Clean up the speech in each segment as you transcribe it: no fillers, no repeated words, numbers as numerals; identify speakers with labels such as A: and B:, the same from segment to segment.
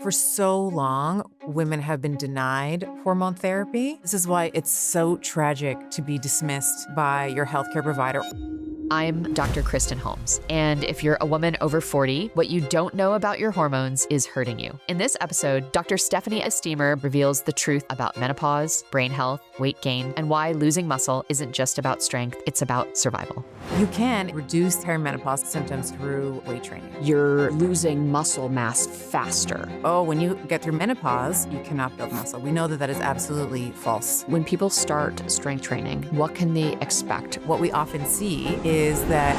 A: For so long, women have been denied hormone therapy. This is why it's so tragic to be dismissed by your healthcare provider.
B: I'm Dr. Kristen Holmes, and if you're a woman over 40, what you don't know about your hormones is hurting you. In this episode, Dr. Stephanie Estima reveals the truth about menopause, brain health, weight gain, and why losing muscle isn't just about strength, it's about survival.
A: You can reduce perimenopause symptoms through weight training.
B: You're losing muscle mass faster.
A: Oh, when you get through menopause, you cannot build muscle. We know that that is absolutely false.
B: When people start strength training, what can they expect?
A: What we often see is that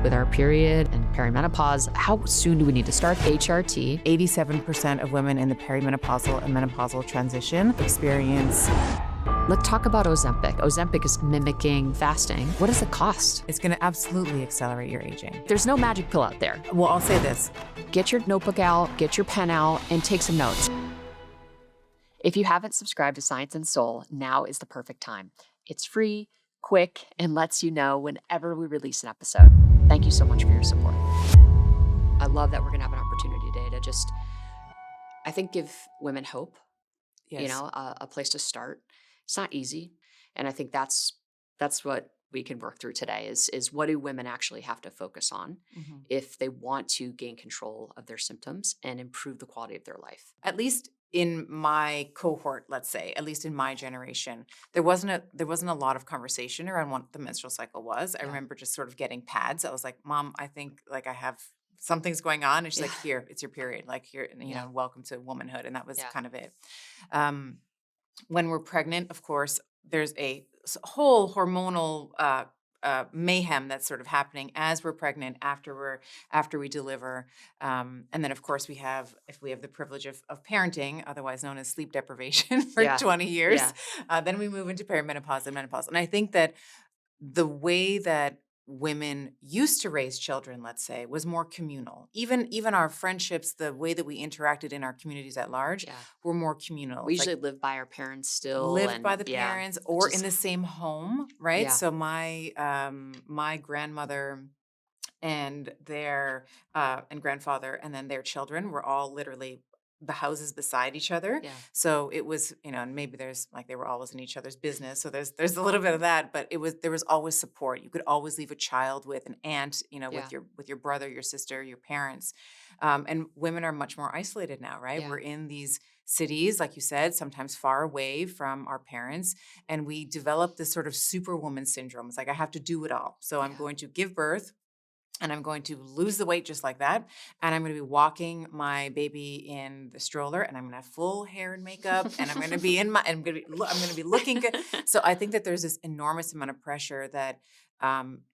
B: With our period and perimenopause, how soon do we need to start? HRT.
A: 87% of women in the perimenopausal and menopausal transition experience.
B: Let's talk about Ozempic. Ozempic is mimicking fasting. What does it cost?
A: It's going to absolutely accelerate your aging.
B: There's no magic pill out there.
A: Well, I'll say this.
B: Get your notebook out, get your pen out, and take some notes. If you haven't subscribed to Science and Soul, now is the perfect time. It's free, quick, and lets you know whenever we release an episode. Thank you so much for your support. I love that we're going to have an opportunity today to just, I think, give women hope,
A: Yes.
B: a place to start. It's not easy. And I think that's what we can work through today is what do women actually have to focus on
A: Mhm.
B: if they want to gain control of their symptoms and improve the quality of their life.
A: At least in my cohort, let's say, at least in my generation, there wasn't a lot of conversation around what the menstrual cycle was. I
B: Yeah.
A: remember just sort of getting pads. I was like, Mom, I think like I have something's going on. And she's like, here, it's your period. Like here,
B: Yeah.
A: welcome to womanhood. And that was
B: Yeah.
A: kind of it. When we're pregnant, of course, there's a whole hormonal mayhem that's sort of happening as we're pregnant, after we deliver, and then of course if we have the privilege of parenting, otherwise known as sleep deprivation, for
B: Yeah.
A: 20 years,
B: Yeah.
A: then we move into perimenopause and menopause. And I think that the way that women used to raise children, let's say, was more communal. Even our friendships, the way that we interacted in our communities at large,
B: Yeah.
A: were more communal.
B: We
A: It's like
B: usually live by our parents still.
A: lived by
B: and
A: the
B: yeah,
A: parents
B: it's
A: or in
B: just-
A: the same home, right?
B: Yeah.
A: So my grandmother and their and grandfather and then their children were all literally the houses beside each other.
B: Yeah.
A: So it was, and maybe there's like they were always in each other's business. So there's a little bit of that, but there was always support. You could always leave a child with an aunt,
B: Yeah.
A: with your brother, your sister, your parents. And women are much more isolated now, right?
B: Yeah.
A: We're in these cities, like you said, sometimes far away from our parents, and we develop this sort of superwoman syndrome. It's like I have to do it all. So I'm
B: Yeah.
A: going to give birth and I'm going to lose the weight just like that. And I'm going to be walking my baby in the stroller, and I'm going to have full hair and makeup, and I'm going to be I'm going to be looking good. So I think that there's this enormous amount of pressure that,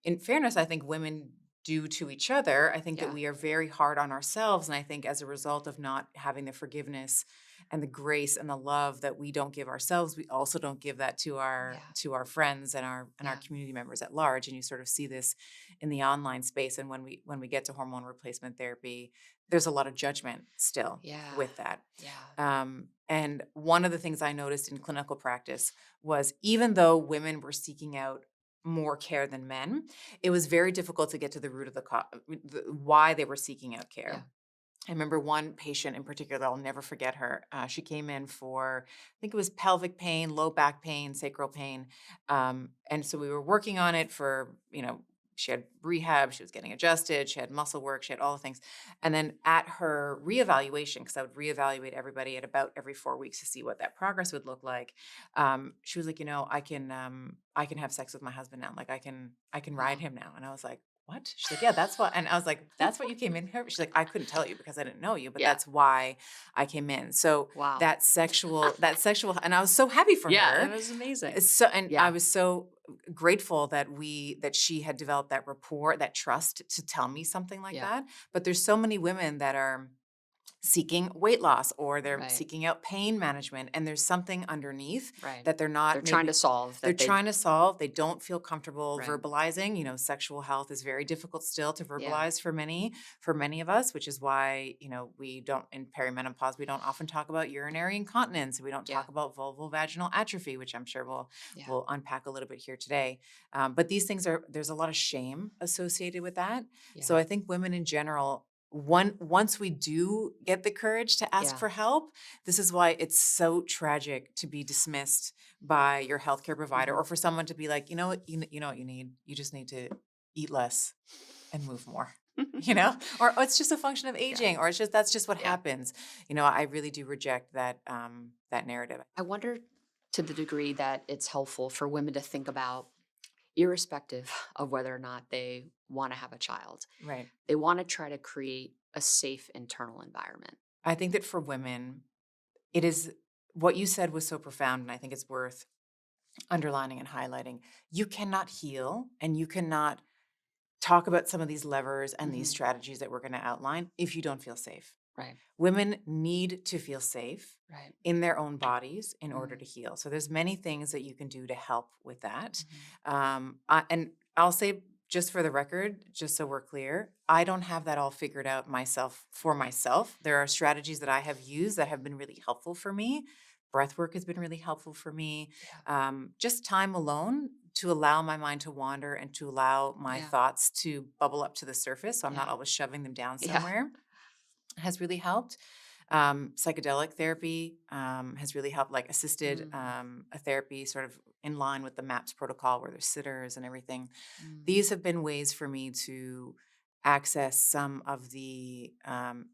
A: in fairness, I think women do to each other. I think
B: Yeah.
A: that we are very hard on ourselves. And I think as a result of not having the forgiveness and the grace and the love that we don't give ourselves, we also don't give that to our
B: Yeah.
A: friends and our
B: Yeah.
A: community members at large. And you sort of see this in the online space. And when we get to hormone replacement therapy, there's a lot of judgment still
B: Yeah.
A: with that.
B: Yeah.
A: And one of the things I noticed in clinical practice was even though women were seeking out more care than men, it was very difficult to get to the root of why they were seeking out care.
B: Yeah.
A: I remember one patient in particular, I'll never forget her. She came in for, I think it was pelvic pain, low back pain, sacral pain. And so we were working on it for, she had rehab, she was getting adjusted, she had muscle work, she had all the things. And then at her reevaluation, because I would reevaluate everybody at about every 4 weeks to see what that progress would look like. She was like, I can have sex with my husband now. Like I can ride him now. And I was like, what? She's like, yeah, that's what. And I was like, that's what you came in here? She's like, I couldn't tell you because I didn't know you, but
B: Yeah.
A: that's why I came in. So
B: Wow.
A: that sexual, and I was so happy for
B: Yeah.
A: her.
B: It was amazing.
A: So, and
B: Yeah.
A: I was so grateful that she had developed that rapport, that trust to tell me something like
B: Yeah.
A: that. But there's so many women that are seeking weight loss or they're
B: Right.
A: seeking out pain management, and there's something underneath
B: Right.
A: that they're not
B: They're trying
A: maybe-
B: to solve.
A: they're
B: That they,
A: trying to solve. They don't feel comfortable
B: Right.
A: verbalizing. Sexual health is very difficult still to verbalize for many of us, which is why, we don't, in perimenopause, we don't often talk about urinary incontinence. We don't talk
B: Yeah.
A: about vulval vaginal atrophy, which I'm sure
B: Yeah.
A: we'll unpack a little bit here today. But these things there's a lot of shame associated with that. So
B: Yeah.
A: I think women in general, once we do get the courage to ask
B: Yeah.
A: for help, this is why it's so tragic to be dismissed by your healthcare provider,
B: Mhm.
A: or for someone to be like, you know what, you know what you need? You just need to eat less and move more. You know, or, "Oh, it's just a function of
B: Yeah.
A: aging, or it's just that's just what
B: Yeah.
A: happens." You know, I really do reject that that narrative.
B: I wonder to the degree that it's helpful for women to think about, irrespective of whether or not they want to have a child,
A: Right.
B: they want to try to create a safe internal environment.
A: I think that for women, it is what you said was so profound, and I think it's worth underlining and highlighting. You cannot heal and you cannot talk about some of these levers and these
B: Mhm.
A: strategies that we're going to outline if you don't feel safe.
B: Right.
A: Women need to feel safe
B: Right.
A: in their own bodies in order
B: Mm.
A: to heal. So there's many things that you can do to help with that.
B: Mhm.
A: And I'll say, just for the record, just so we're clear, I don't have that all figured out myself for myself. There are strategies that I have used that have been really helpful for me. Breath work has been really helpful for me.
B: Yeah.
A: Just time alone to allow my mind to wander and to allow my
B: Yeah.
A: thoughts to bubble up to the surface, so I'm not
B: Yeah.
A: always shoving them down
B: Yeah.
A: somewhere, has really helped. Psychedelic therapy has really helped, like assisted
B: Mm.
A: a therapy sort of in line with the MAPS protocol where there's sitters and everything.
B: Mm.
A: These have been ways for me to access some of the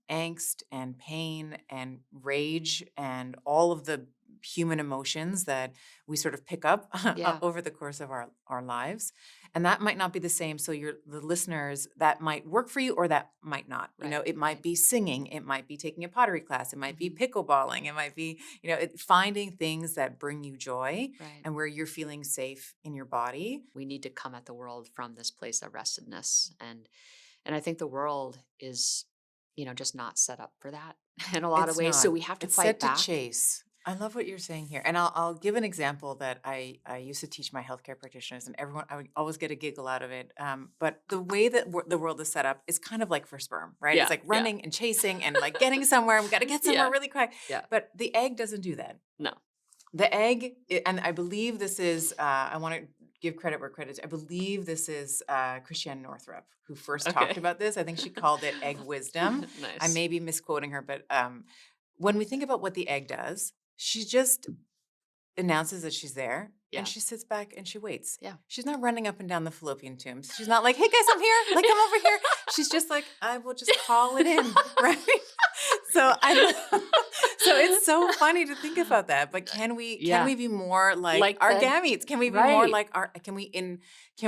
A: angst and pain and rage and all of the human emotions that we sort of pick up
B: Yeah.
A: over the course of our lives. And that might not be the same. So the listeners, that might work for you or that might not. You know,
B: Right.
A: it might
B: Right.
A: be singing, it might be taking a pottery class, it might be
B: Mhm.
A: pickleballing, it might be, finding things that bring you joy
B: Right.
A: and where you're feeling safe in your body.
B: We need to come at the world from this place of restedness, and I think the world is, just not set up for that in a lot of
A: It's
B: ways. So
A: not.
B: we have to
A: It's
B: fight
A: set to
B: back.
A: chase. I love what you're saying here. And I'll give an example that I used to teach my healthcare practitioners, and everyone, I would always get a giggle out of it. But the way that the world is set up is kind of like for sperm, right? It's
B: Yeah.
A: like
B: Yeah.
A: running and chasing and like getting somewhere. And we got to get somewhere
B: Yeah.
A: really quick.
B: Yeah.
A: But the egg doesn't do that.
B: No.
A: The egg, and I believe this is, I want to give credit where credit's. I believe this is Christiane Northrup who first talked
B: Okay.
A: about this. I think she called it egg wisdom. I
B: Nice.
A: may be misquoting her, but when we think about what the egg does, she just announces that she's there and
B: Yeah.
A: she sits back and she waits.
B: Yeah.
A: She's not running up and down the fallopian tubes. She's not like, "Hey guys, I'm here. Like, come over here." She's just like, "I will just call it in," right? So so it's so funny to think about that. But can
B: Yeah.
A: we be more like
B: Like
A: our
B: the
A: gametes? Can we be more
B: right.
A: like our can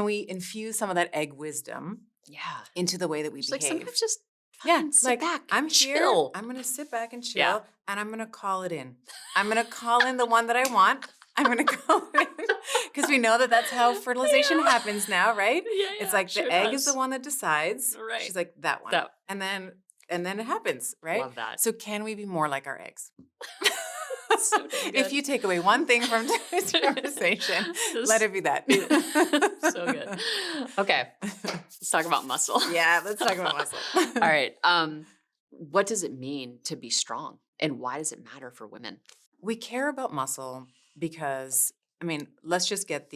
A: we infuse some of that egg wisdom
B: Yeah.
A: into the way that we
B: Just like
A: behave?
B: sometimes just
A: Yeah,
B: fucking sit
A: like
B: back,
A: I'm here,
B: chill.
A: I'm gonna sit back and
B: Yeah.
A: chill, and I'm gonna call it in. I'm gonna call in the one that I want. I'm gonna call it in because we know that that's how fertilization
B: Yeah.
A: happens now, right?
B: Yeah,
A: It's
B: yeah,
A: like the
B: sure
A: egg is the
B: does.
A: one that decides.
B: Right.
A: She's like, that one.
B: That
A: And then it happens, right?
B: love that.
A: So can we be more like our eggs?
B: So damn
A: If
B: good.
A: you take away one thing from today's conversation, let
B: Just
A: it be that.
B: so good. Okay, let's talk about muscle.
A: Yeah, let's talk about muscle.
B: All right. What does it mean to be strong, and why does it matter for women?
A: We care about muscle because, I mean, let's just get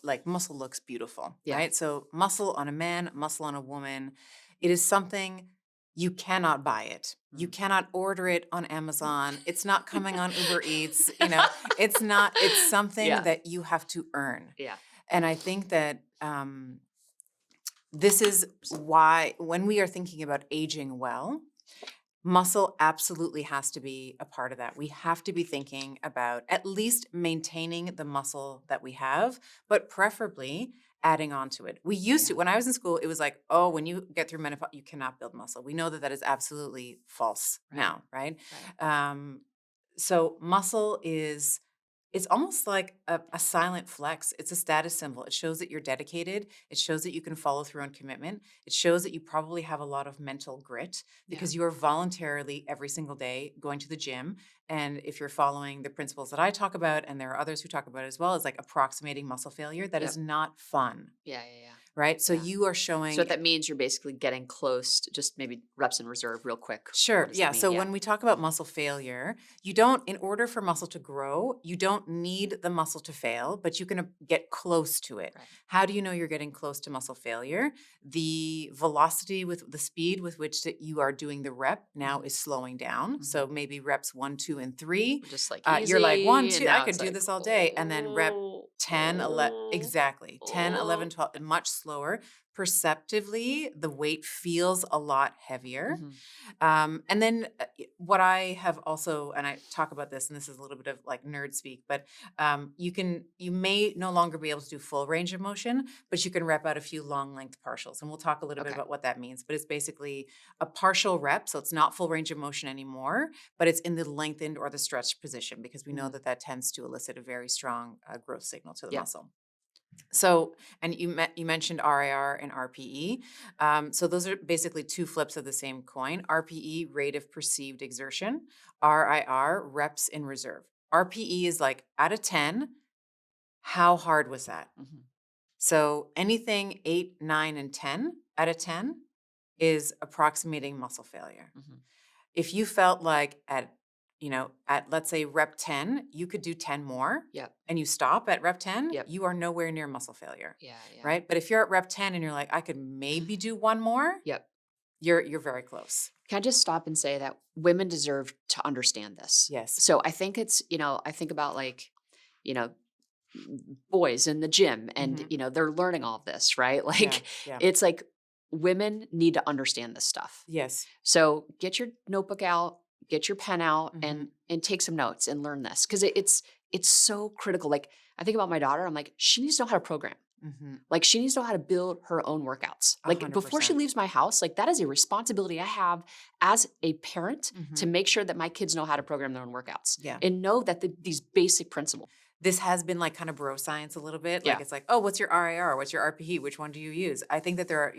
A: like muscle looks beautiful,
B: Yeah.
A: right? So muscle on a man, muscle on a woman, it is something you cannot buy it. You
B: Mm.
A: cannot order it on Amazon. It's not coming on Uber Eats, it's not, it's something
B: Yeah.
A: that you have to earn.
B: Yeah.
A: And I think that this is why when we are thinking about aging well, muscle absolutely has to be a part of that. We have to be thinking about at least maintaining the muscle that we have, but preferably adding on to it. We used to,
B: Yeah.
A: when I was in school, it was like, oh, when you get through menopause, you cannot build muscle. We know that that is absolutely false
B: Right.
A: now, right?
B: Right.
A: So muscle it's almost like a silent flex. It's a status symbol. It shows that you're dedicated. It shows that you can follow through on commitment. It shows that you probably have a lot of mental grit because you are voluntarily every single day going to the gym. And if you're following the principles that I talk about, and there are others who talk about it as well, is like approximating muscle failure. That
B: Yep.
A: is not fun.
B: Yeah. Yeah. Yeah.
A: right? So
B: Yeah.
A: you are
B: So
A: showing.
B: that means you're basically getting close to just maybe reps in reserve real quick.
A: Sure.
B: What does that
A: Yeah.
B: mean?
A: So
B: Yeah.
A: when we talk about muscle failure, in order for muscle to grow, you don't need the muscle to fail, but you can get close to it.
B: Right.
A: How do you know you're getting close to muscle failure? The velocity with the speed with which that you are doing the rep now is slowing down. So maybe reps 1, 2, and 3.
B: Just like
A: You're like 1,
B: easy. And
A: 2, I
B: now
A: could
B: it's
A: do
B: like,
A: this all day. And then rep
B: oh,
A: 10, 11,
B: oh,
A: exactly. 10, 11,
B: oh.
A: 12, much slower. Perceptively, the weight feels a lot heavier. And then what I have also, and I talk about this, and this is a little bit of like nerd speak, but you may no longer be able to do full range of motion, but you can rep out a few long length partials. And we'll talk a little bit
B: Okay.
A: about what that means, but it's basically a partial rep. So it's not full range of motion anymore, but it's in the lengthened or the stretched position because we know that that tends to elicit a very strong growth signal to the
B: Yep.
A: muscle. So, and you mentioned RIR and RPE. So those are basically two flips of the same coin. RPE, rate of perceived exertion. RIR, reps in reserve. RPE is like out of 10, how hard was that? So anything 8, 9, and 10 out of 10 is approximating muscle failure. If you felt like at let's say rep 10, you could do 10 more
B: Yep.
A: and you stop at rep 10,
B: Yep.
A: you are nowhere near muscle failure.
B: Yeah. Yeah.
A: Right? But if you're at rep 10 and you're like, I could maybe do one more,
B: Yep.
A: you're very close.
B: Can I just stop and say that women deserve to understand this?
A: Yes.
B: So I think it's, I think about like, you know, boys in the gym and, they're learning all of this, right? Like
A: Yeah.
B: it's like women need to understand this stuff.
A: Yes.
B: So get your notebook out, get your pen out and take some notes and learn this. Cause it's so critical. Like I think about my daughter, I'm like, she needs to know how to program. Like she needs to know how to build her own workouts. Like before she
A: 100%.
B: leaves my house, like that is a responsibility I have as a parent to make sure that my kids know how to program their own workouts.
A: Yeah.
B: And know that these basic principles.
A: This has been like kind of bro science a little bit. Like
B: Yeah.
A: it's like, oh, what's your RIR? What's your RPE? Which one do you use? I think that there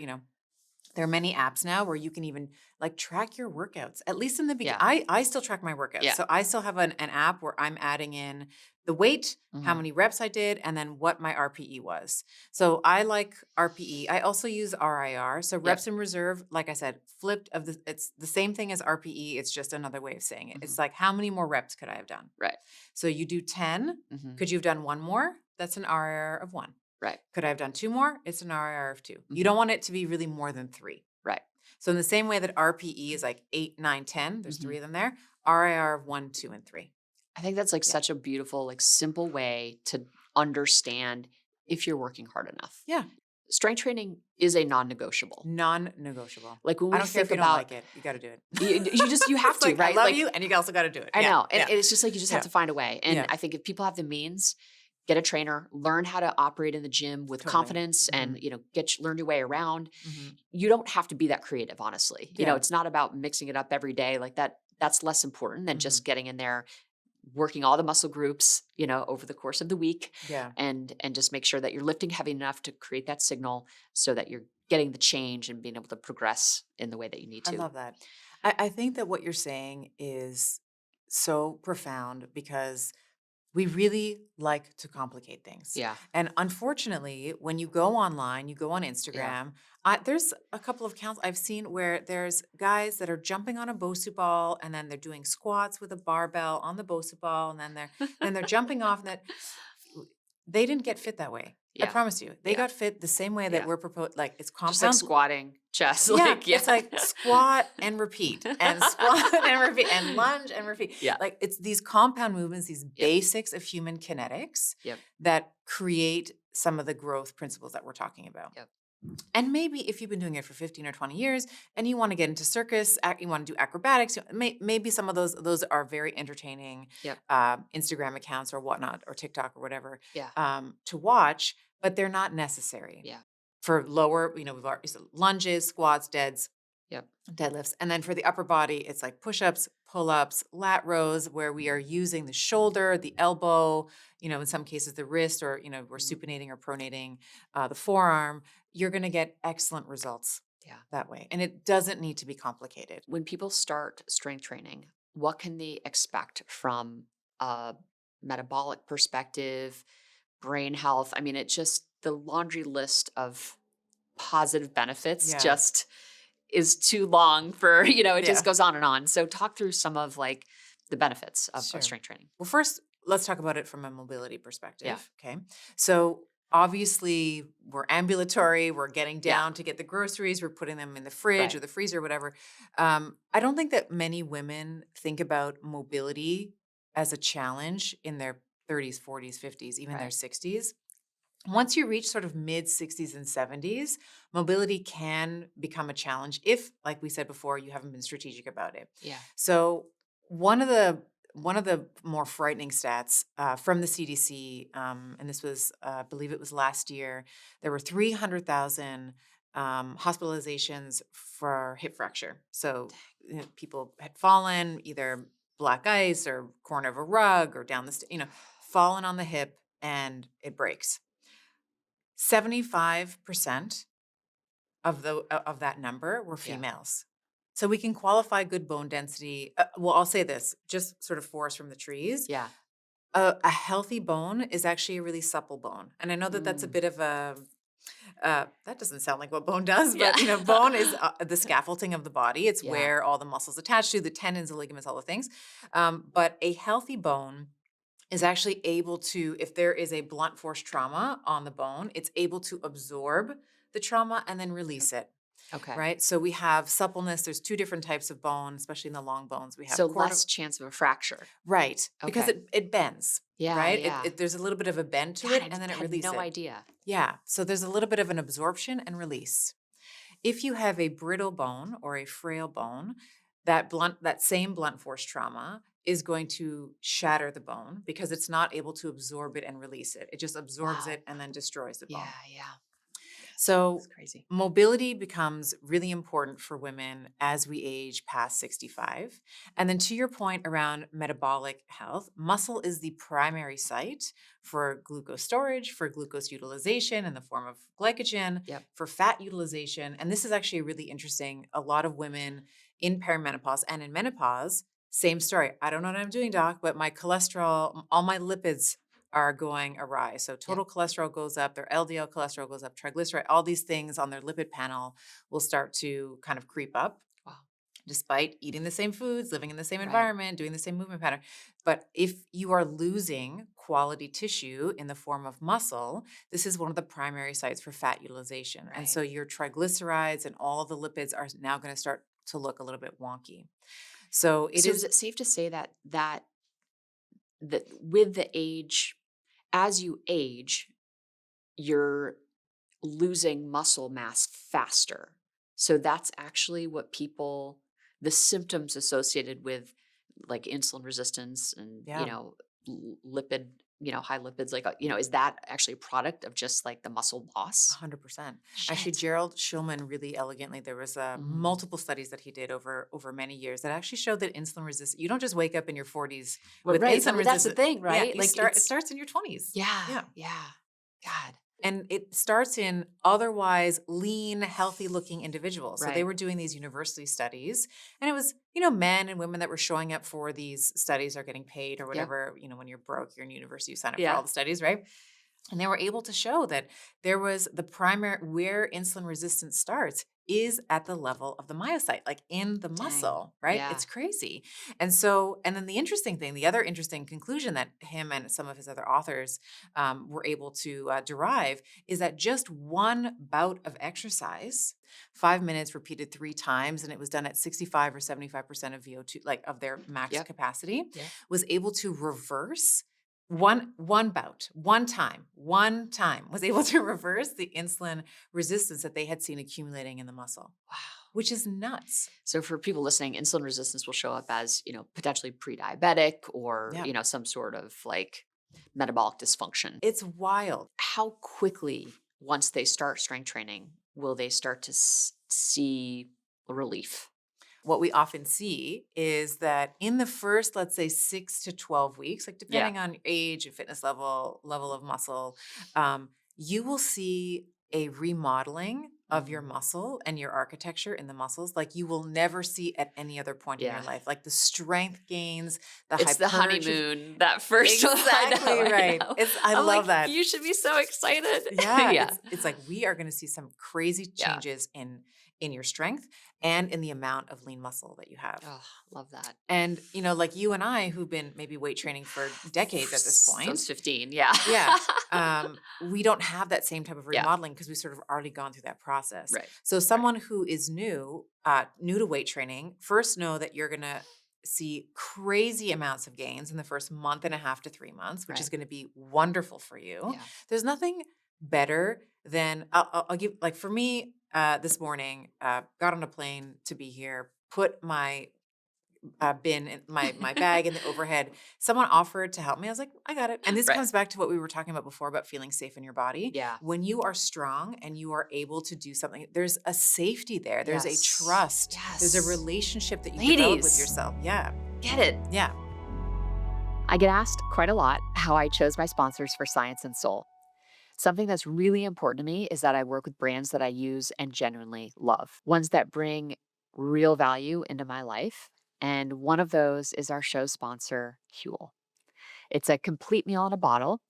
A: are many apps now where you can even like track your workouts, at least in the beginning.
B: Yeah.
A: I still track my workouts.
B: Yeah.
A: So I still have an app where I'm adding in the weight, how many reps I did, and then what my RPE was. So I like RPE. I also use RIR. So reps in reserve, like I said, it's the same thing as RPE. It's just another way of saying it. It's like, how many more reps could I have done?
B: Right.
A: So you do 10. Could you have done one more? That's an RIR of 1.
B: Right.
A: Could I have done 2 more? It's an RIR of 2. You don't want it to be really more than 3.
B: Right.
A: So in the same way that RPE is like 8, 9, 10, there's 3 of them there, RIR of 1, 2, and 3.
B: I think that's like such a beautiful, like simple way to understand if you're working hard enough.
A: Yeah.
B: Strength training is a non-negotiable.
A: Non-negotiable.
B: Like when we
A: I don't care
B: think
A: if you
B: about,
A: don't like it. You got to do it.
B: you have to,
A: like,
B: right?
A: I love
B: like,
A: you, and you also got to do it.
B: I
A: Yeah,
B: know. And
A: yeah.
B: it's just like, you just have to find a way. And I think if people have the means, get a trainer, learn how to operate in the gym with confidence and, learn your way around. You don't have to be that creative, honestly. You know, it's not about mixing it up every day like that. That's less important than just getting in there, working all the muscle groups, over the course of the week.
A: Yeah.
B: And just make sure that you're lifting heavy enough to create that signal so that you're getting the change and being able to progress in the way that you need to.
A: I love that. I think that what you're saying is so profound because we really like to complicate things.
B: Yeah.
A: And unfortunately, when you go online, you go on Instagram, there's a couple of accounts I've seen where there's guys that are jumping on a Bosu ball and then they're doing squats with a barbell on the Bosu ball and then they're jumping off and that they didn't get fit that way. I
B: Yeah.
A: promise you. They got fit the same way that we're proposed, like it's compound.
B: Just like squatting, chest.
A: Yeah, it's like squat and repeat and squat and repeat and lunge and repeat.
B: Yeah.
A: Like it's these compound movements, these basics of human kinetics that create some of the growth principles that we're talking about.
B: Yep.
A: And maybe if you've been doing it for 15 or 20 years and you want to get into circus, you want to do acrobatics, maybe some of those are very entertaining Instagram accounts or whatnot, or TikTok or whatever to watch, but they're not necessary.
B: Yeah.
A: For lower, we've already said lunges, squats, deadlifts. And then for the upper body, it's like push-ups, pull-ups, lat rows, where we are using the shoulder, the elbow, in some cases the wrist, or, we're supinating or pronating the forearm. You're going to get excellent results that way. And it doesn't need to be complicated.
B: When people start strength training, what can they expect from a metabolic perspective, brain health? I mean, it's just the laundry list of positive benefits
A: Yeah.
B: just is too long for, it just
A: Yeah.
B: goes on and on. So talk through some of like the benefits of
A: Sure.
B: strength training.
A: Well, first, let's talk about it from a mobility
B: Yeah.
A: perspective. Okay. So, obviously, we're ambulatory, we're getting
B: Yeah.
A: down to get the groceries, we're putting them in the fridge or
B: Right.
A: the freezer, whatever. I don't think that many women think about mobility as a challenge in their 30s, 40s, 50s, even their
B: Right.
A: 60s. Once you reach sort of mid 60s and 70s, mobility can become a challenge if, like we said before, you haven't been strategic about it.
B: Yeah.
A: So one of the more frightening stats from the CDC, and this was, I believe it was last year, there were 300,000 hospitalizations for hip fracture. So people had fallen, either black ice or corner of a rug or down the, fallen on the hip and it breaks. 75% of that number were
B: Yeah.
A: females. So we can qualify good bone density. Well, I'll say this, just sort of forest from the trees.
B: Yeah.
A: A healthy bone is actually a really supple bone. And I know that that's a
B: Mm.
A: bit of that doesn't sound like what bone does,
B: Yeah.
A: but bone is the scaffolding of the body. It's
B: Yeah.
A: where all the muscles attach to, the tendons, the ligaments, all the things. But a healthy bone is actually able to, if there is a blunt force trauma on the bone, it's able to absorb the trauma and then release it,
B: Okay.
A: right? So we have suppleness. There's two different types of bone, especially in the long bones. We have
B: So less chance of a fracture.
A: right, because
B: Okay.
A: it bends,
B: Yeah.
A: right?
B: Yeah.
A: There's a little bit of a bend to
B: God,
A: it, and then
B: I
A: it
B: had
A: releases
B: no
A: it.
B: idea.
A: Yeah, so there's a little bit of an absorption and release. If you have a brittle bone or a frail bone, that same blunt force trauma is going to shatter the bone because it's not able to absorb it and release it. It just absorbs
B: Wow.
A: it and then destroys the
B: Yeah.
A: bone.
B: Yeah. It's
A: So
B: crazy.
A: mobility becomes really important for women as we age past 65. And then to your point around metabolic health, muscle is the primary site for glucose storage, for glucose utilization in the form of glycogen,
B: Yep.
A: for fat utilization. And this is actually really interesting. A lot of women in perimenopause and in menopause, same story. I don't know what I'm doing, doc, but my cholesterol, all my lipids are going awry. So
B: Yep.
A: total cholesterol goes up, their LDL cholesterol goes up, triglyceride, all these things on their lipid panel will start to kind of creep up
B: Wow.
A: despite eating the same foods, living in the same
B: Right.
A: environment, doing the same movement pattern. But if you are losing quality tissue in the form of muscle, this is one of the primary sites for fat utilization. And
B: Right.
A: so your triglycerides and all the lipids are now going to start to look a little bit wonky. So it
B: So is
A: is
B: it safe to say that with the age, as you age, you're losing muscle mass faster? So that's actually what the symptoms associated with like insulin resistance and,
A: yeah.
B: lipid, high lipids, like, is that actually a product of just like the muscle loss?
A: 100%. Actually,
B: Shit.
A: Gerald Schulman really elegantly, there was
B: Mm.
A: multiple studies that he did over many years that actually showed that insulin resistance, you don't just wake up in your 40s
B: Well,
A: with
B: right.
A: insulin
B: That's the
A: resistance.
B: thing,
A: Yeah,
B: right? Like
A: it
B: it's,
A: starts in your 20s.
B: yeah,
A: Yeah.
B: yeah. God.
A: And it starts in otherwise lean, healthy looking individuals. So they
B: Right.
A: were doing these university studies, and it was, men and women that were showing up for these studies are getting paid or
B: Yep.
A: whatever. When you're broke, you're in university, you sign up for
B: Yeah.
A: all the studies, right? And they were able to show that there was the primary where insulin resistance starts is at the level of the myocyte, like in the
B: Dang.
A: muscle, right?
B: Yeah.
A: It's crazy. And then the other interesting conclusion that him and some of his other authors were able to derive is that just one bout of exercise, 5 minutes repeated 3 times, and it was done at 65 or 75% of VO2, like of their max
B: Yep.
A: capacity,
B: Yep.
A: was able to reverse one bout, one time was able to reverse the insulin resistance that they had seen accumulating in the muscle,
B: Wow.
A: which is nuts.
B: So for people listening, insulin resistance will show up as, potentially pre-diabetic or,
A: Yeah.
B: some sort of like metabolic dysfunction.
A: It's wild.
B: How quickly, once they start strength training, will they start to see relief?
A: What we often see is that in the first, let's say 6 to 12 weeks, like
B: Yeah.
A: depending on age and fitness level of muscle, you will see a remodeling of your muscle and your architecture in the muscles like you will never see at any other point in your
B: Yeah.
A: life. Like the strength gains, the
B: It's the
A: hypertrophy.
B: honeymoon, that first one.
A: Exactly
B: I
A: right.
B: know.
A: I
B: I'm like,
A: love that.
B: you should be so excited.
A: Yeah,
B: Yeah.
A: it's like we are going to see some crazy
B: Yeah.
A: changes in your strength and in the amount of lean muscle that you have.
B: Oh, love that.
A: And like you and I who've been maybe weight training for decades at this point.
B: Since 15, yeah.
A: Yeah. We don't have that same type of
B: Yeah.
A: remodeling because we sort of already gone through that process.
B: Right.
A: So someone who is new to weight training, first know that you're going to see crazy amounts of gains in the first month and a half to 3 months, which is
B: Right.
A: going to be wonderful for you.
B: Yeah.
A: There's nothing better than I'll give, like for me, this morning, got on a plane to be here, put my bin in my bag in the overhead. Someone offered to help me. I was like, I got it. And this
B: Right.
A: comes back to what we were talking about before about feeling safe in your body.
B: Yeah.
A: When you are strong and you are able to do something, there's a safety there. There's
B: Yes.
A: a trust. There's a
B: Yes.
A: relationship that you develop with
B: Ladies.
A: yourself. Yeah.
B: Get it.
A: Yeah.
B: I get asked quite a lot how I chose my sponsors for Science and Soul. Something that's really important to me is that I work with brands that I use and genuinely love, ones that bring real value into my life. And one of those is our show sponsor, Huel. It's a complete meal in a bottle.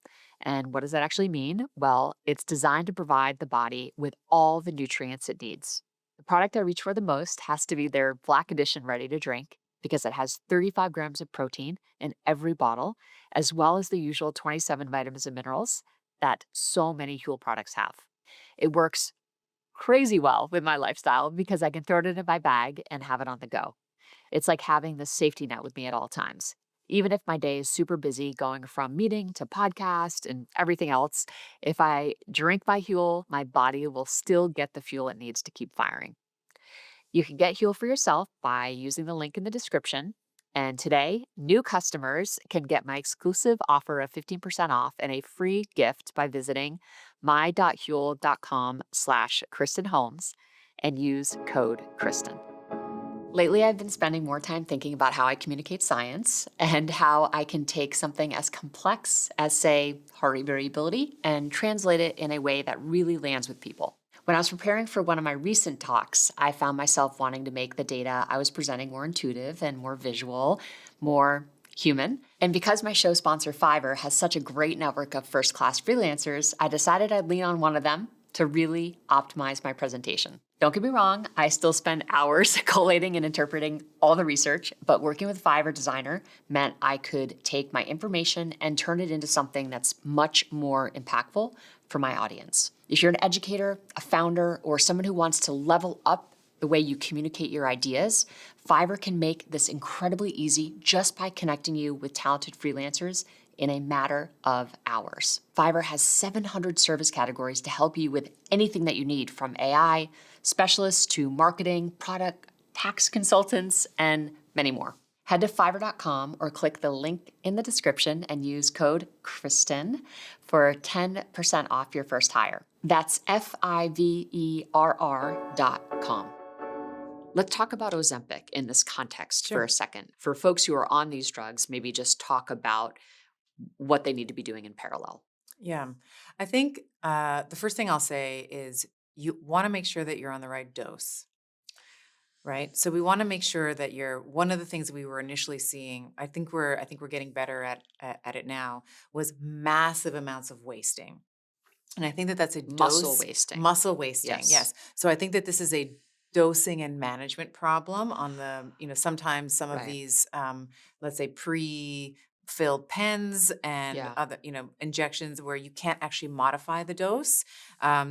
B: And what does that actually mean? Well, it's designed to provide the body with all the nutrients it needs. The product I reach for the most has to be their Black Edition ready to drink because it has 35 grams of protein in every bottle, as well as the usual 27 vitamins and minerals that so many Huel products have. It works crazy well with my lifestyle because I can throw it in my bag and have it on the go. It's like having the safety net with me at all times. Even if my day is super busy going from meeting to podcast and everything else, if I drink my Huel, my body will still get the fuel it needs to keep firing. You can get Huel for yourself by using the link in the description. And today, new customers can get my exclusive offer of 15% off and a free gift by visiting my.huel.com/Kristen Holmes and use code Kristen. Lately, I've been spending more time thinking about how I communicate science and how I can take something as complex as, say, heart rate variability and translate it in a way that really lands with people. When I was preparing for one of my recent talks, I found myself wanting to make the data I was presenting more intuitive and more visual, more human. And because my show sponsor Fiverr has such a great network of first-class freelancers, I decided I'd lean on one of them to really optimize my presentation. Don't get me wrong, I still spend hours collating and interpreting all the research, but working with Fiverr Designer meant I could take my information and turn it into something that's much more impactful for my audience. If you're an educator, a founder, or someone who wants to level up the way you communicate your ideas, Fiverr can make this incredibly easy just by connecting you with talented freelancers in a matter of hours. Fiverr has 700 service categories to help you with anything that you need, from AI specialists to marketing, product, tax consultants, and many more. Head to fiverr.com or click the link in the description and use code Kristen for 10% off your first hire. That's Fiverr.com. Let's talk about Ozempic in this context for a second. For folks who are on these drugs, maybe just talk about what they need to be doing in parallel.
A: Yeah. I think the first thing I'll say is you want to make sure that you're on the right dose. Right. So we want to make sure that one of the things we were initially seeing, I think we're getting better at it now, was massive amounts of wasting. And I think that that's a
B: Muscle wasting.
A: Muscle wasting.
B: Yes.
A: Yes. So I think that this is a dosing and management problem on sometimes some of
B: Right.
A: these, let's say pre-filled pens and
B: Yeah.
A: other, injections where you can't actually modify the dose.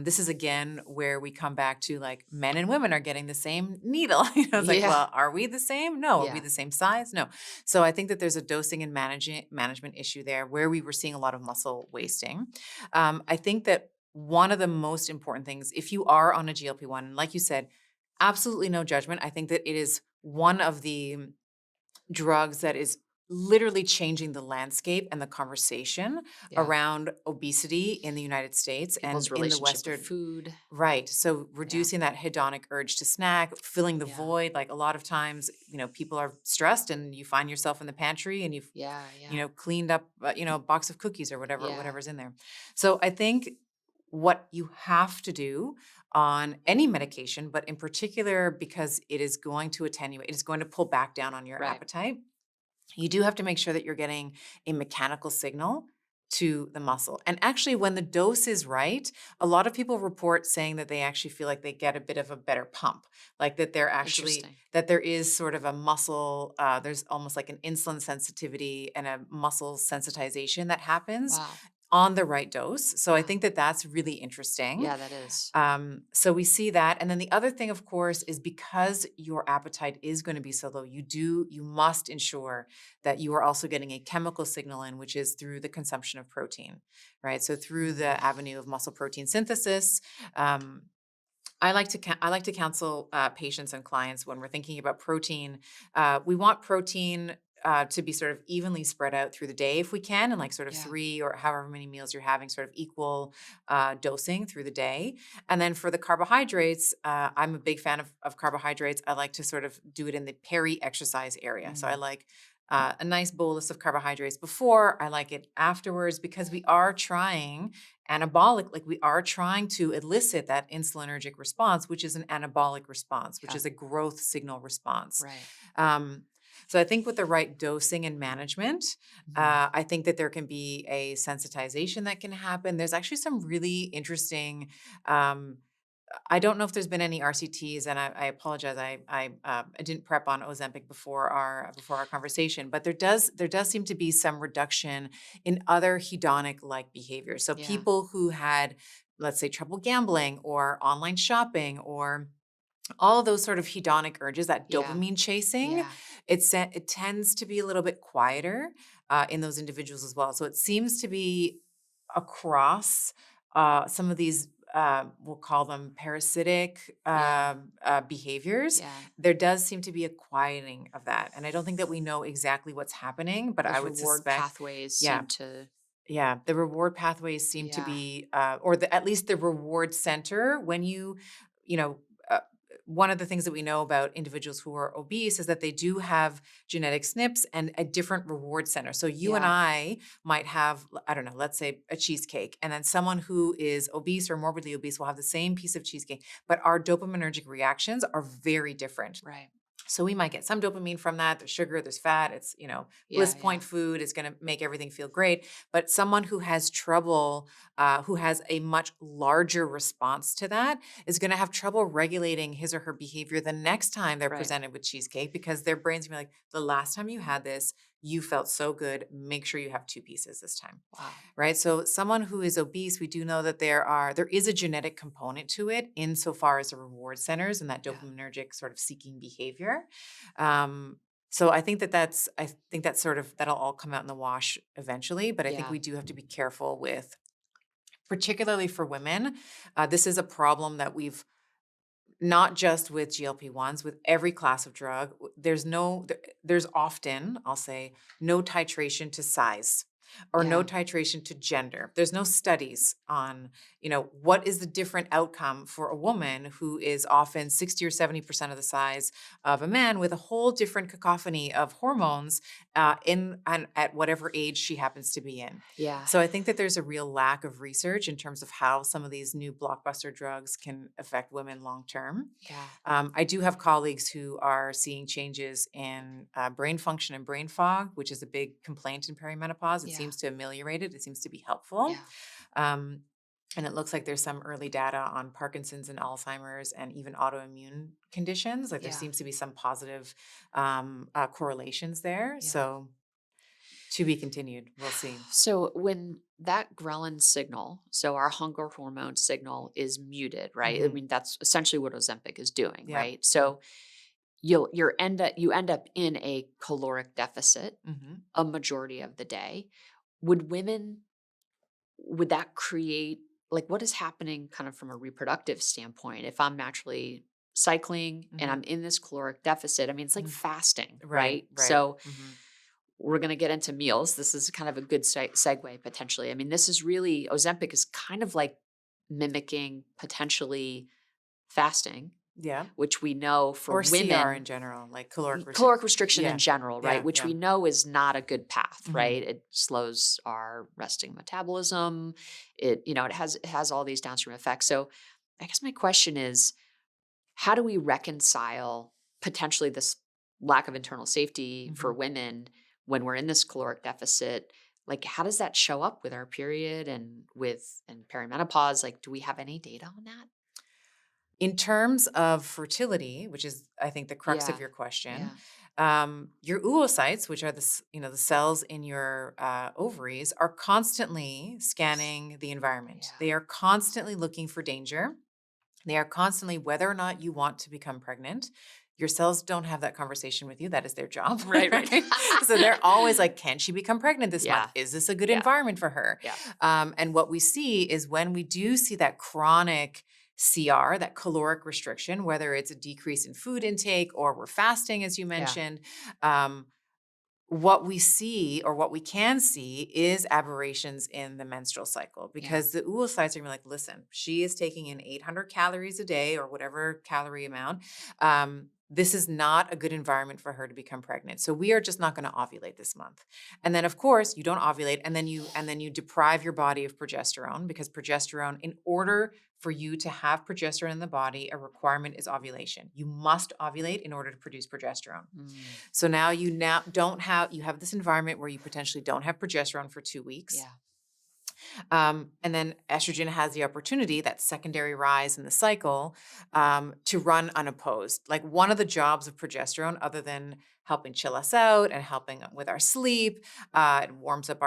A: This is again where we come back to like men and women are getting the same needle. It's like,
B: Yeah.
A: well, are we the same? No. Are we
B: Yeah.
A: the same size? No. So I think that there's a dosing and management issue there where we were seeing a lot of muscle wasting. I think that one of the most important things, if you are on a GLP-1, like you said, absolutely no judgment. I think that it is one of the drugs that is literally changing the landscape and the conversation
B: Yeah.
A: around obesity in the United States
B: People's
A: and in the
B: relationship
A: Western.
B: with food.
A: Right. So reducing that hedonic urge to snack, filling the
B: Yeah.
A: void. Like a lot of times, people are stressed and you find yourself in the pantry and you've,
B: Yeah.
A: cleaned up, a box of cookies or whatever,
B: Yeah.
A: whatever's in there. So I think what you have to do on any medication, but in particular, because it is going to attenuate, it is going to pull back down on your
B: Right.
A: appetite. You do have to make sure that you're getting a mechanical signal to the muscle. And actually, when the dose is right, a lot of people report saying that they actually feel like they get a bit of a better pump, like that they're actually,
B: Interesting.
A: that there is sort of a muscle, there's almost like an insulin sensitivity and a muscle sensitization that happens
B: Wow.
A: on the right dose. So I
B: Wow.
A: think that that's really interesting.
B: Yeah, that is.
A: So we see that. And then the other thing, of course, is because your appetite is going to be so low, you must ensure that you are also getting a chemical signal in, which is through the consumption of protein, right? So through
B: Mm.
A: the avenue of muscle protein synthesis. Um, I like to counsel patients and clients when we're thinking about protein. We want protein to be sort of evenly spread out through the day if we can, and like sort of
B: Yeah.
A: 3 or however many meals you're having, sort of equal dosing through the day. And then for the carbohydrates, I'm a big fan of carbohydrates. I like to sort of do it in the peri-exercise area. So I
B: Mm.
A: like a nice bolus of carbohydrates before. I like it afterwards because we are trying anabolic, like we are trying to elicit that insulinergic response, which is an anabolic response, which
B: Yeah.
A: is a growth signal response.
B: Right.
A: Um, so I think with the right dosing and management,
B: Mm.
A: I think that there can be a sensitization that can happen. There's actually some really interesting um, I don't know if there's been any RCTs, and I apologize. I didn't prep on Ozempic before our conversation, but there does seem to be some reduction in other hedonic like behaviors. So
B: Yeah.
A: people who had, let's say, trouble gambling or online shopping or all of those sort of hedonic urges, that
B: Yeah.
A: dopamine chasing,
B: Yeah.
A: it tends to be a little bit quieter in those individuals as well. So it seems to be across some of these, we'll call them parasitic
B: Yeah.
A: behaviors.
B: Yeah.
A: There does seem to be a quieting of that. And I don't think that we know exactly what's happening, but I
B: Those
A: would
B: reward
A: suspect,
B: pathways
A: yeah,
B: seem to.
A: yeah, the reward pathways seem to
B: Yeah.
A: be, or at least the reward center when you know, uh, one of the things that we know about individuals who are obese is that they do have genetic SNPs and a different reward center. So you and
B: Yeah.
A: I might have, I don't know, let's say a cheesecake, and then someone who is obese or morbidly obese will have the same piece of cheesecake, but our dopaminergic reactions are very different.
B: Right.
A: So we might get some dopamine from that. There's sugar, there's fat. It's, bliss
B: Yeah.
A: point
B: Yeah.
A: food is going to make everything feel great. But someone who has trouble, who has a much larger response to that, is going to have trouble regulating his or her behavior the next time they're
B: Right.
A: presented with cheesecake because their brain's going to be like, the last time you had this, you felt so good. Make sure you have 2 pieces this time,
B: Wow.
A: right? So someone who is obese, we do know that there is a genetic component to it insofar as the reward centers and that
B: Yeah.
A: dopaminergic sort of seeking behavior. So I think that's sort of that'll all come out in the wash eventually, but I think
B: Yeah.
A: we do have to be careful with, particularly for women. This is a problem that we've not just with GLP-1s, with every class of drug. There's often, I'll say, no titration to size or no
B: Yeah.
A: titration to gender. There's no studies on, what is the different outcome for a woman who is often 60 or 70% of the size of a man with a whole different cacophony of hormones in and at whatever age she happens to be in.
B: Yeah.
A: So I think that there's a real lack of research in terms of how some of these new blockbuster drugs can affect women long term.
B: Yeah.
A: I do have colleagues who are seeing changes in brain function and brain fog, which is a big complaint in perimenopause. It
B: Yeah.
A: seems to ameliorate it. It seems to be helpful.
B: Yeah.
A: Um, and it looks like there's some early data on Parkinson's and Alzheimer's and even autoimmune conditions. Like there
B: Yeah.
A: seems to be some positive correlations there.
B: Yeah.
A: So to be continued. We'll see.
B: So when that ghrelin signal, so our hunger hormone signal is muted, right? I
A: Hmm.
B: mean, that's essentially what Ozempic is doing,
A: Yep.
B: right? So you end up in a caloric deficit
A: Hmm.
B: a majority of the day. Would that create, like, what is happening kind of from a reproductive standpoint if I'm naturally cycling and
A: Hmm.
B: I'm in this caloric deficit? I mean, it's like
A: Hmm.
B: fasting,
A: Right.
B: right?
A: Right.
B: So
A: Hmm.
B: we're going to get into meals. This is kind of a good segue potentially. I mean, this is really, Ozempic is kind of like mimicking potentially fasting
A: Yeah.
B: which we know for
A: Or CR
B: women,
A: in general, like caloric restriction.
B: caloric restriction in
A: Yeah.
B: general, right?
A: Yeah.
B: Which
A: Yeah.
B: we know is not a good path,
A: Mhm.
B: right? It slows our resting metabolism. It has all these downstream effects. So I guess my question is, how do we reconcile potentially this lack of internal safety for
A: Mhm.
B: women when we're in this caloric deficit? Like, how does that show up with our period and perimenopause? Like, do we have any data on that?
A: In terms of fertility, which is, I think, the crux of
B: Yeah.
A: your question,
B: Yeah.
A: your oocytes, which are the cells in your ovaries, are constantly scanning the environment.
B: Yeah.
A: They are constantly looking for danger. They are constantly, whether or not you want to become pregnant, your cells don't have that conversation with you. That is their job,
B: Right, right.
A: right? So they're always like, can she become pregnant this month?
B: Yeah.
A: Is this a good
B: Yeah.
A: environment for her?
B: Yeah.
A: And what we see is when we do see that chronic CR, that caloric restriction, whether it's a decrease in food intake or we're fasting, as you
B: Yeah.
A: mentioned, um, what we see or what we can see is aberrations in the menstrual cycle
B: Yeah.
A: because the oocytes are gonna be like, listen, she is taking in 800 calories a day or whatever calorie amount. This is not a good environment for her to become pregnant. So we are just not going to ovulate this month. And then of course you don't ovulate and then you deprive your body of progesterone because progesterone, in order for you to have progesterone in the body, a requirement is ovulation. You must ovulate in order to produce progesterone.
B: Mm.
A: So now you have this environment where you potentially don't have progesterone for 2 weeks.
B: Yeah.
A: And then estrogen has the opportunity, that secondary rise in the cycle, to run unopposed. Like one of the jobs of progesterone, other than helping chill us out and helping with our sleep, it warms up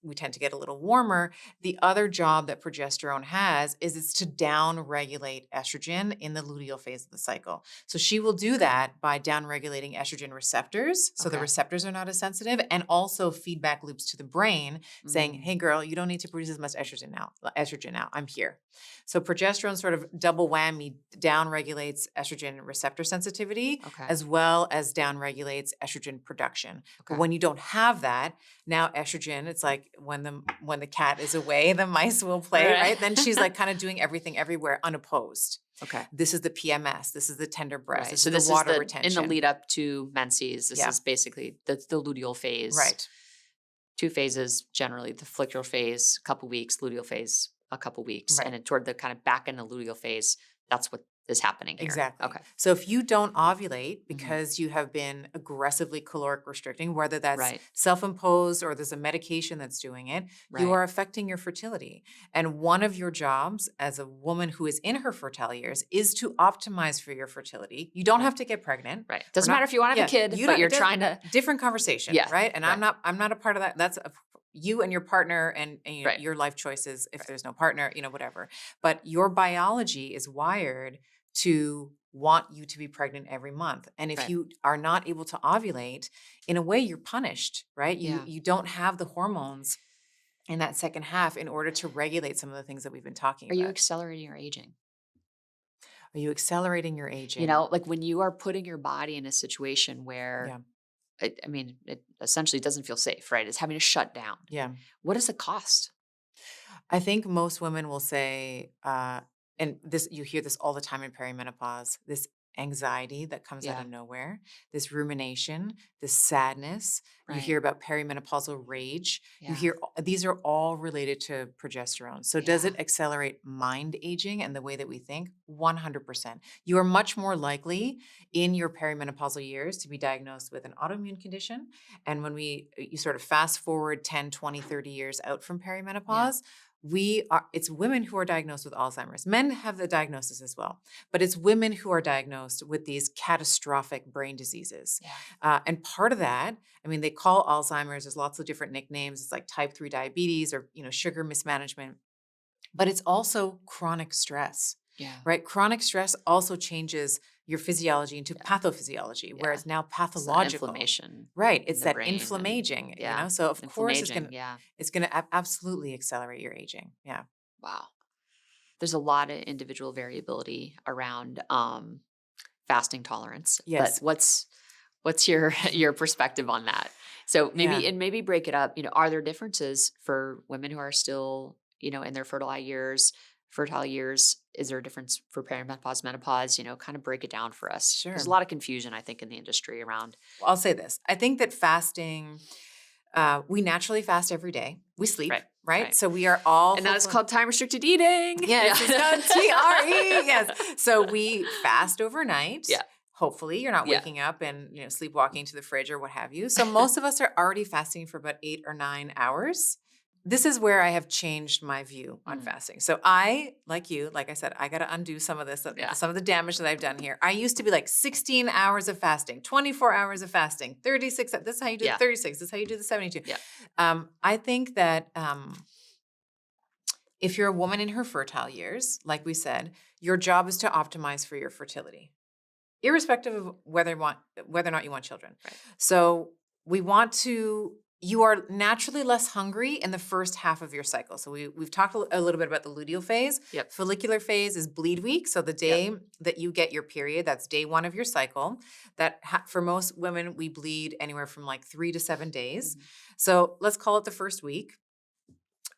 A: we tend to get a little warmer. The other job that progesterone has is it's to down regulate estrogen in the luteal phase of the cycle. So she will do that by down regulating estrogen receptors. So the
B: Okay.
A: receptors are not as sensitive, and also feedback loops to the brain saying,
B: Mm.
A: hey girl, you don't need to produce as much estrogen now. I'm here. So progesterone sort of double whammy down regulates estrogen receptor sensitivity
B: Okay.
A: as well as down regulates estrogen production. But
B: Okay.
A: when you don't have that, now estrogen, it's like when the cat is away, the mice will play, right? Then she's like kind of doing everything everywhere unopposed.
B: Okay.
A: This is the PMS. This is the tender breast.
B: Right.
A: This
B: So
A: is the
B: this is
A: water
B: in the
A: retention.
B: lead up to menses. This
A: Yeah.
B: is basically the luteal phase.
A: Right.
B: 2 phases generally: the follicular phase, a couple weeks; luteal phase, a couple weeks,
A: Right.
B: and then toward the kind of back end of luteal phase, that's what is happening here.
A: Exactly.
B: Okay.
A: So if you don't ovulate
B: Mhm.
A: because you have been aggressively caloric restricting, whether that's
B: Right.
A: self-imposed or there's a medication that's doing it, you
B: Right.
A: are affecting your fertility. And one of your jobs as a woman who is in her fertile years is to optimize for your fertility. You don't
B: Right.
A: have to get pregnant.
B: Right.
A: We're
B: Doesn't
A: not-
B: matter if you want to have a kid,
A: you
B: but
A: don't.
B: you're
A: It does,
B: trying to.
A: different conversation,
B: Yeah.
A: right? And
B: Right.
A: I'm not a part of that. That's you and your partner and
B: Right.
A: your life choices. If
B: Right.
A: there's no partner, whatever. But your biology is wired to want you to be pregnant every month. And if
B: Right.
A: you are not able to ovulate, in a way you're punished, right? You
B: Yeah.
A: you don't have the hormones in that second half in order to regulate some of the things that we've been talking
B: Are you
A: about.
B: accelerating your aging?
A: Are you accelerating your
B: You
A: aging?
B: know, like when you are putting your body in a situation where,
A: Yeah.
B: it essentially doesn't feel safe, right? It's having to shut down.
A: Yeah.
B: What is the cost?
A: I think most women will say, and this you hear this all the time in perimenopause, this anxiety that comes out
B: Yeah.
A: of nowhere, this rumination, this sadness. You
B: Right.
A: hear about perimenopausal rage. You
B: Yeah.
A: hear these are all related to progesterone. So does
B: Yeah.
A: it accelerate mind aging and the way that we think? 100%. You are much more likely in your perimenopausal years to be diagnosed with an autoimmune condition. And when you sort of fast forward 10, 20, 30 years out from perimenopause, it's women who are diagnosed with Alzheimer's. Men have the diagnosis as well, but it's women who are diagnosed with these catastrophic brain diseases.
B: Yeah.
A: And part of that, they call Alzheimer's, there's lots of different nicknames. It's like type 3 diabetes or, sugar mismanagement, but it's also chronic stress,
B: Yeah.
A: right? Chronic stress also changes your physiology into
B: Yeah.
A: pathophysiology, where
B: Yeah.
A: it's now
B: It's the
A: pathological.
B: inflammation
A: Right.
B: in
A: It's
B: the
A: that
B: brain and
A: inflammaging,
B: yeah.
A: So of course
B: Inflammaging. Yeah.
A: it's gonna absolutely accelerate your aging. Yeah.
B: Wow. There's a lot of individual variability around fasting tolerance, but
A: Yes.
B: what's your your perspective on that? So maybe
A: Yeah.
B: and maybe break it up. Are there differences for women who are still, in their fertile years fertile years? Is there a difference for perimenopause, menopause? Kind of break it down for us. There's a
A: Sure.
B: lot of confusion, I think, in the industry around.
A: Well, I'll say this. I think that fasting, we naturally fast every day. We sleep,
B: Right.
A: right?
B: Right.
A: So we are all
B: And that is
A: fulfill-
B: called time restricted eating.
A: Yes,
B: Yeah.
A: it's called TRE. Yes. So we fast overnight.
B: Yeah.
A: Hopefully you're not
B: Yeah.
A: waking up and sleepwalking to the fridge or what have you. So most of us are already fasting for about 8 or 9 hours. This is where I have changed my view on fasting. So I, like you, like I said, I got to undo some of this,
B: Yeah.
A: some of the damage that I've done here. I used to be like 16 hours of fasting, 24 hours of fasting, 36. This is how you do the 36. This is how you do the 72.
B: Yeah.
A: I think that if you're a woman in her fertile years, like we said, your job is to optimize for your fertility, irrespective of whether or not you want children.
B: Right.
A: So you are naturally less hungry in the first half of your cycle. So we've talked a little bit about the luteal phase.
B: Yep.
A: Follicular phase is bleed week. So the day that you get your period, that's day 1 of your cycle. For most women, we bleed anywhere from like 3 to 7 days.
B: Mm-hmm.
A: So let's call it the first week.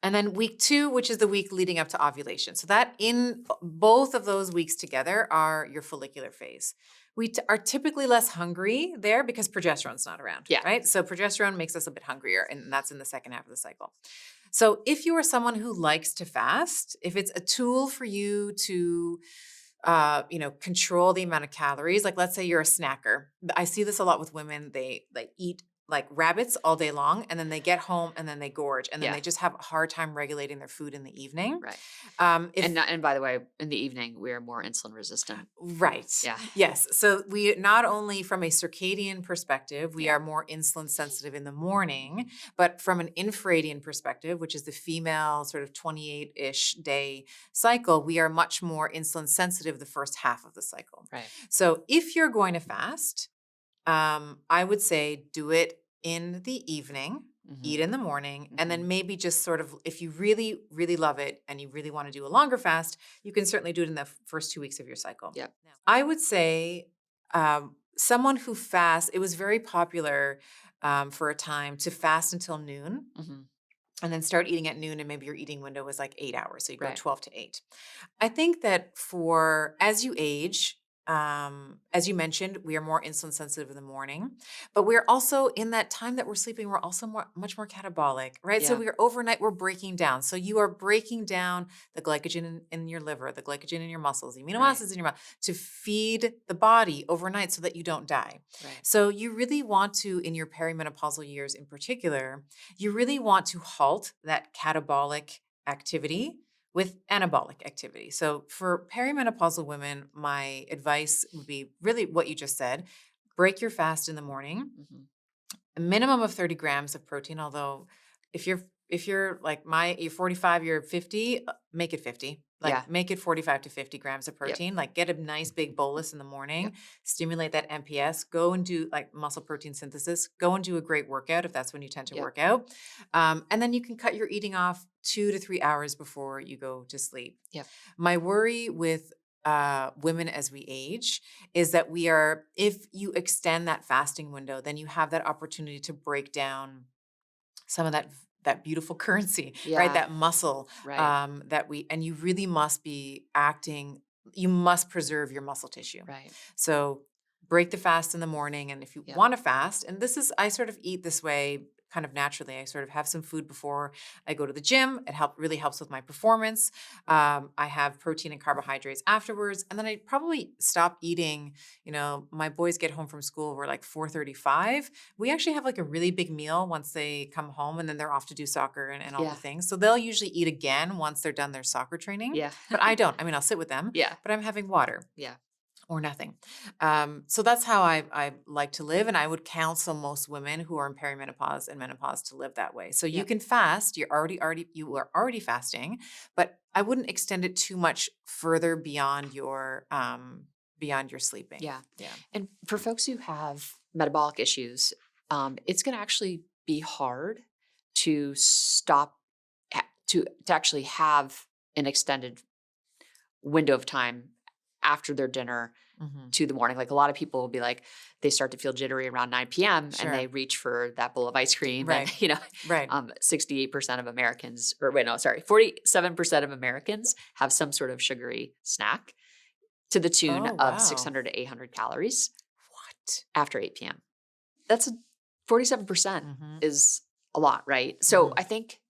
A: And then week 2, which is the week leading up to ovulation. So that in both of those weeks together are your follicular phase. We are typically less hungry there because progesterone's not around, right? So progesterone makes us a bit hungrier, and that's in the second half of the cycle. So if you are someone who likes to fast, if it's a tool for you to control the amount of calories, like let's say you're a snacker. I see this a lot with women. They eat like rabbits all day long, and then they get home and then they gorge, and then they just have a hard time regulating their food in the evening.
B: Right.
A: And
B: by the way, in the evening, we are more insulin resistant.
A: Right.
B: Yeah.
A: Yes. So we not only from a circadian perspective, we are more insulin sensitive in the morning, but from an infradian perspective, which is the female sort of 28-ish day cycle, we are much more insulin sensitive the first half of the cycle.
B: Right.
A: So if you're going to fast, I would say do it in the evening, eat in the morning, and then maybe just sort of, if you really, really love it and you really want to do a longer fast, you can certainly do it in the first 2 weeks of your cycle.
B: Yep.
A: I would say someone who fasts, it was very popular for a time to fast until noon. And then start eating at noon, and maybe your eating window was like 8 hours. So you go 12 to 8. I think that as you age, as you mentioned, we are more insulin sensitive in the morning, but we're also in that time that we're sleeping, we're also much more catabolic, right?
B: Yeah.
A: So overnight, we're breaking down. So you are breaking down the glycogen in your liver, the glycogen in your muscles, the amino acids in your mouth to feed the body overnight so that you don't die.
B: Right.
A: So you really want to, in your perimenopausal years in particular, you really want to halt that catabolic activity with anabolic activity. So for perimenopausal women, my advice would be really what you just said. Break your fast in the morning, a minimum of 30 grams of protein, although if you're like you're 45, you're 50, make it 50. Make it 45 to 50 grams of protein. Like get a nice big bolus in the morning, stimulate that MPS, go and do like muscle protein synthesis, go and do a great workout if that's when you tend to work out. And then you can cut your eating off 2 to 3 hours before you go to sleep. My worry with women as we age is that if you extend that fasting window, then you have that opportunity to break down some of that beautiful currency, right? That muscle, and you really must be you must preserve your muscle tissue.
B: Right.
A: So break the fast in the morning. And if you want to fast, and I sort of eat this way kind of naturally. I sort of have some food before I go to the gym. It really helps with my performance. I have protein and carbohydrates afterwards. And then I probably stop eating, my boys get home from school, we're like 4:35. We actually have like a really big meal once they come home, and then they're off to do soccer and all the things. So they'll usually eat again once they're done their soccer training. But I don't. I mean, I'll sit with them, but I'm having water. Or nothing. So that's how I like to live. And I would counsel most women who are in perimenopause and menopause to live that way. So you can fast, you are already fasting, but I wouldn't extend it too much further beyond your sleeping.
B: Yeah. And for folks who have metabolic issues, it's going to actually be hard to stop, to actually have an extended window of time after their dinner
A: Mhm.
B: to the morning. Like a lot of people will be like, they start to feel jittery around 9 p.m. and they
A: Sure.
B: reach for that bowl of ice cream. And,
A: Right. Right.
B: 68% of Americans, or wait, no, sorry, 47% of Americans have some sort of sugary snack to the tune
A: Oh,
B: of
A: wow.
B: 600 to 800 calories
A: What?
B: after 8 p.m. That's 47%
A: Mhm.
B: is a lot, right? So
A: Mhm.
B: I think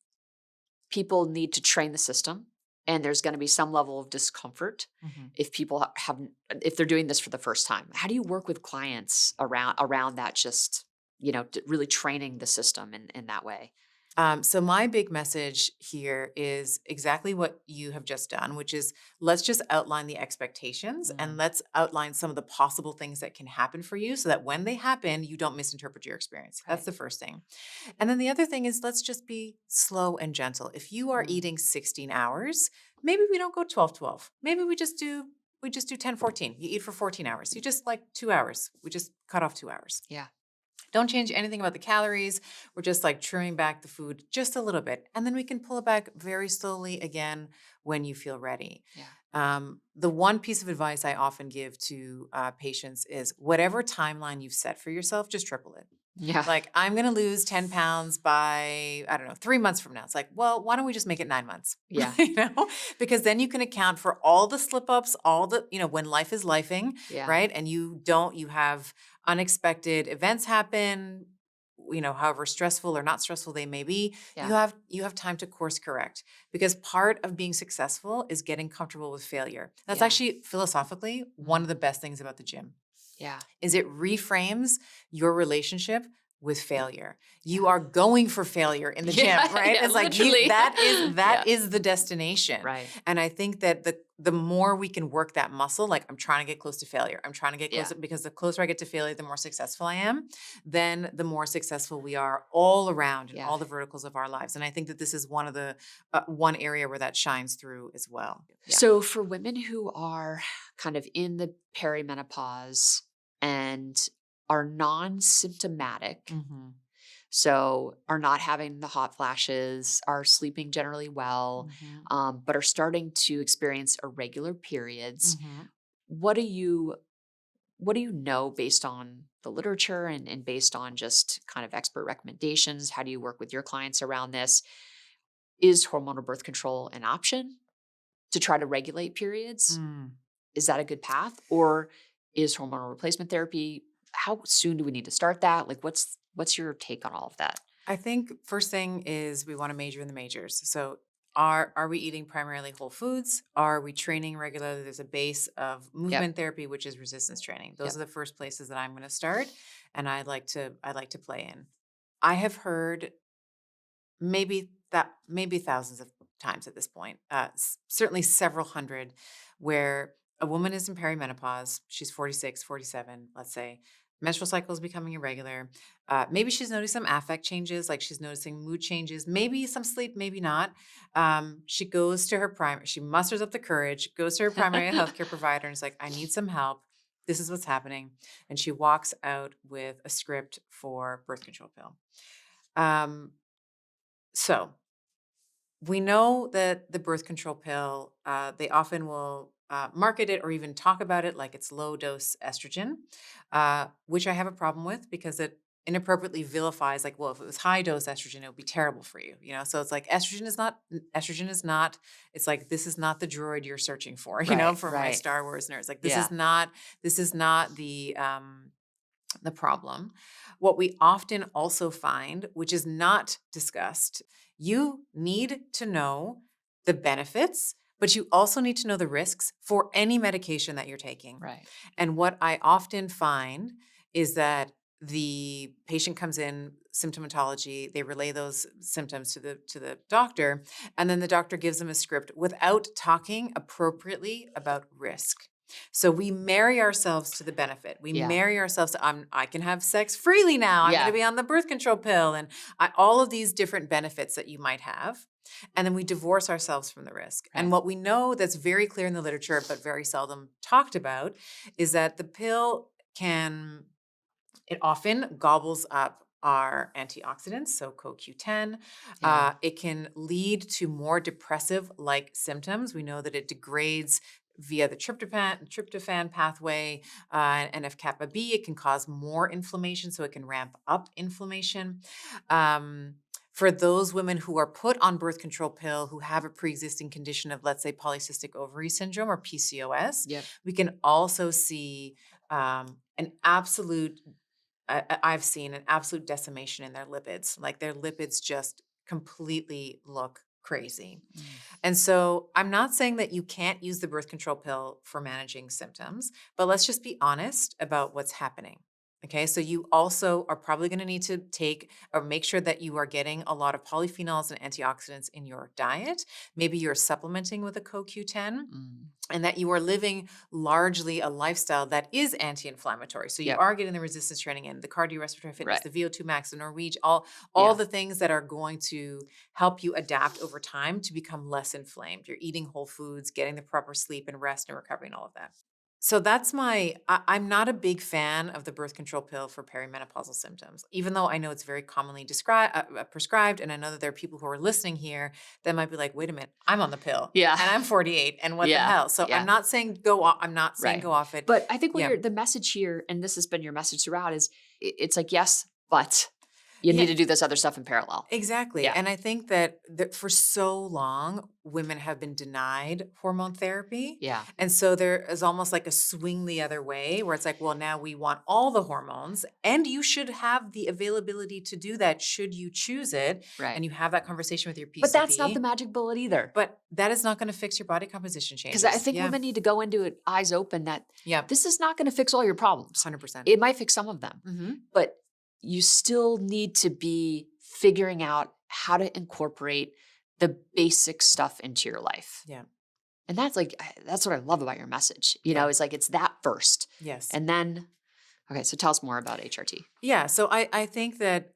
B: people need to train the system, and there's going to be some level of discomfort
A: Mhm.
B: if people haven't, if they're doing this for the first time. How do you work with clients around that, just really training the system in that way?
A: So my big message here is exactly what you have just done, which is let's just outline the expectations and
B: Mm,
A: let's outline some of the possible things that can happen for you so that when they happen, you don't misinterpret your experience. That's
B: right.
A: the first thing. And then the other thing is let's just be slow and gentle. If you are
B: Mm,
A: eating 16 hours, maybe we don't go 12-12. Maybe we just do 10-14. You eat for 14 hours. You just like 2 hours. We just cut off 2 hours.
B: yeah.
A: Don't change anything about the calories. We're just like trimming back the food just a little bit. And then we can pull it back very slowly again when you feel ready.
B: Yeah.
A: The one piece of advice I often give to patients is whatever timeline you've set for yourself, just triple it.
B: Yeah.
A: Like, I'm going to lose 10 pounds by, I don't know, 3 months from now. It's like, well, why don't we just make it 9 months?
B: Yeah.
A: you know, because then you can account for all the slip ups, all the, when life is lifing,
B: Yeah.
A: right? And you have unexpected events happen, however stressful or not stressful they may be.
B: Yeah.
A: You have time to course correct because part of being successful is getting comfortable with failure. That's
B: Yeah.
A: actually philosophically one of
B: Mm,
A: the best things about the gym
B: yeah.
A: is it reframes your relationship with failure.
B: Yeah.
A: You are going for failure in the
B: Yeah.
A: gym, right?
B: Yeah.
A: It's like
B: Literally.
A: that is
B: Yeah.
A: that is the destination.
B: Right.
A: And I think that the more we can work that muscle, like I'm trying to get close to failure. I'm trying to get
B: Yeah.
A: closer because the closer I get to failure, the more successful I am, then the more successful we are all around in
B: Yeah.
A: all the verticals of our lives. And I think that this is one area where that shines through as well. Yeah.
B: So for women who are kind of in the perimenopause and are non-symptomatic,
A: Mhm.
B: so are not having the hot flashes, are sleeping generally well,
A: Mhm.
B: but are starting to experience irregular periods,
A: Mhm.
B: what do you what do you know based on the literature and based on just kind of expert recommendations? How do you work with your clients around this? Is hormonal birth control an option to try to regulate periods?
A: Mm.
B: Is that a good path? Or is hormonal replacement therapy, how soon do we need to start that? Like what's your take on all of that?
A: I think first thing is we want to major in the majors. So are we eating primarily whole foods? Are we training regularly? There's a base of
B: Yep.
A: movement therapy, which is resistance training. Those
B: Yep.
A: are the first places that I'm going to start, and I like to play in. I have heard maybe thousands of times at this point, certainly several hundred, where a woman is in perimenopause. She's 46, 47, let's say. Menstrual cycle is becoming irregular. Maybe she's noticing some affect changes, like she's noticing mood changes, maybe some sleep, maybe not. She goes to her primary, she musters up the courage, goes to her primary healthcare provider and is like, I need some help. This is what's happening. And she walks out with a script for birth control pill. Um, so we know that the birth control pill, they often will market it or even talk about it like it's low dose estrogen, which I have a problem with because it inappropriately vilifies, like, well, if it was high dose estrogen, it would be terrible for you, So it's like estrogen is not, it's like, this is not the droid you're searching for,
B: Right,
A: for my
B: right.
A: Star Wars nerds. Like,
B: Yeah.
A: this is not the problem. What we often also find, which is not discussed, you need to know the benefits, but you also need to know the risks for any medication that you're taking.
B: Right.
A: And what I often find is that the patient comes in symptomatology, they relay those symptoms to the doctor, and then the doctor gives them a script without talking appropriately about risk. So we marry ourselves to the benefit. We
B: Yeah.
A: marry ourselves to I can have sex freely now. I'm going to
B: Yeah.
A: be on the birth control pill and all of these different benefits that you might have. And then we divorce ourselves from the risk. And
B: Right.
A: what we know that's very clear in the literature, but very seldom talked about, is that the pill it often gobbles up our antioxidants, so CoQ10.
B: Yeah.
A: It can lead to more depressive like symptoms. We know that it degrades via the tryptophan pathway, and NF-kappa B. It can cause more inflammation, so it can ramp up inflammation. For those women who are put on birth control pill who have a pre-existing condition of, let's say, polycystic ovary syndrome or PCOS,
B: Yep.
A: we can also see an absolute I've seen an absolute decimation in their lipids. Like their lipids just completely look crazy.
B: Mm.
A: And so I'm not saying that you can't use the birth control pill for managing symptoms, but let's just be honest about what's happening. Okay, so you also are probably going to need to take or make sure that you are getting a lot of polyphenols and antioxidants in your diet. Maybe you're supplementing with a CoQ10
B: Mm.
A: and that you are living largely a lifestyle that is anti-inflammatory. So you
B: Yep.
A: are getting the resistance training in, the cardiorespiratory fitness,
B: Right.
A: the VO2 max, the Norwegian, all
B: Yeah.
A: the things that are going to help you adapt over time to become less inflamed. You're eating whole foods, getting the proper sleep and rest and recovery and all of that. So that's I'm not a big fan of the birth control pill for perimenopausal symptoms, even though I know it's very commonly prescribed. And I know that there are people who are listening here that might be like, wait a minute, I'm on the pill
B: Yeah.
A: and I'm 48 and what the
B: Yeah.
A: hell? So
B: Yeah.
A: I'm not saying go off. I'm not saying
B: Right.
A: go off it.
B: But I think
A: Yeah.
B: the message here, and this has been your message throughout, is it's like, yes, but you
A: Yeah.
B: need to do this other stuff in parallel.
A: Exactly.
B: Yeah.
A: And I think that for so long, women have been denied hormone therapy.
B: Yeah.
A: And so there is almost like a swing the other way where it's like, well, now we want all the hormones and you should have the availability to do that should you choose it.
B: Right.
A: And you have that conversation with your PCP.
B: But that's not the magic bullet either.
A: But that is not going to fix your body composition changes.
B: Because I think women need to go into it eyes open that this is not going to fix all your problems.
A: 100%.
B: It might fix some of them.
A: Mm-hmm.
B: But you still need to be figuring out how to incorporate the basic stuff into your life.
A: Yeah.
B: And that's what I love about your message. You know, it's like, it's that first.
A: Yes.
B: And then, okay, so tell us more about HRT.
A: Yeah. So I think that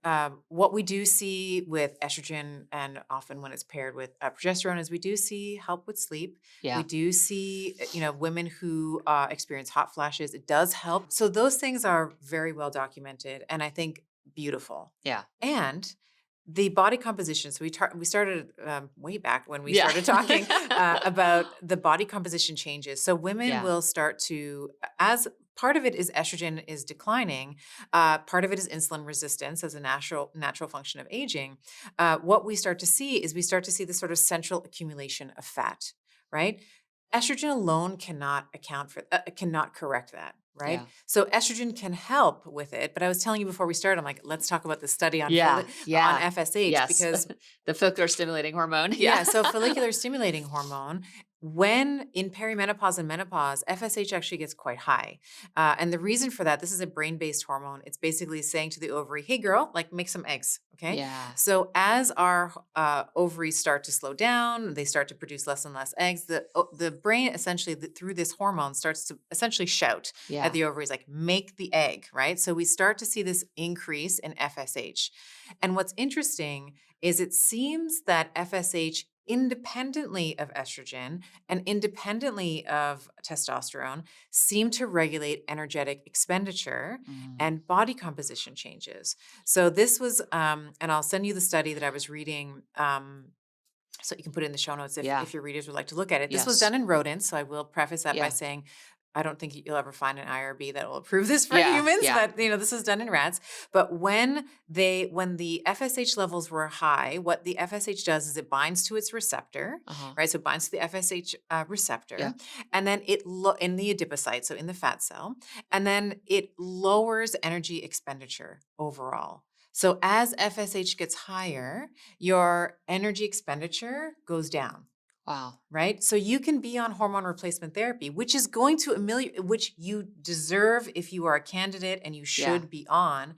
A: what we do see with estrogen and often when it's paired with progesterone is we do see help with sleep.
B: Yeah.
A: We do see, women who experience hot flashes. It does help. So those things are very well documented and I think beautiful.
B: Yeah.
A: And the body composition. So we started way back when we started talking about the body composition changes. So women will start to, as part of it is estrogen is declining. Part of it is insulin resistance as a natural function of aging. What we start to see is this sort of central accumulation of fat, right? Estrogen alone cannot cannot correct that, right?
B: Yeah.
A: So estrogen can help with it, but I was telling you before we started, I'm like, let's talk about the study on on FSH because
B: the follicular stimulating hormone.
A: So follicular stimulating hormone, when in perimenopause and menopause, FSH actually gets quite high. And the reason for that, this is a brain-based hormone. It's basically saying to the ovary, hey girl, like make some eggs, okay?
B: Yeah.
A: So as our ovaries start to slow down, they start to produce less and less eggs, the brain essentially through this hormone starts to essentially shout at the ovaries, like make the egg, right? So we start to see this increase in FSH. And what's interesting is it seems that FSH independently of estrogen and independently of testosterone seem to regulate energetic expenditure and body composition changes. So this was, and I'll send you the study that I was reading, so you can put it in the show notes if your readers would like to look at it. This was done in rodents, so I will preface that by saying, I don't think you'll ever find an IRB that will approve this for humans, but this is done in rats. But when the FSH levels were high, what the FSH does is it binds to its receptor, right? So it binds to the FSH receptor, and then it in the adipocyte, so in the fat cell, and then it lowers energy expenditure overall. So as FSH gets higher, your energy expenditure goes down.
B: Wow.
A: Right? So you can be on hormone replacement therapy, which is going to which you deserve if you are a candidate and you should be on.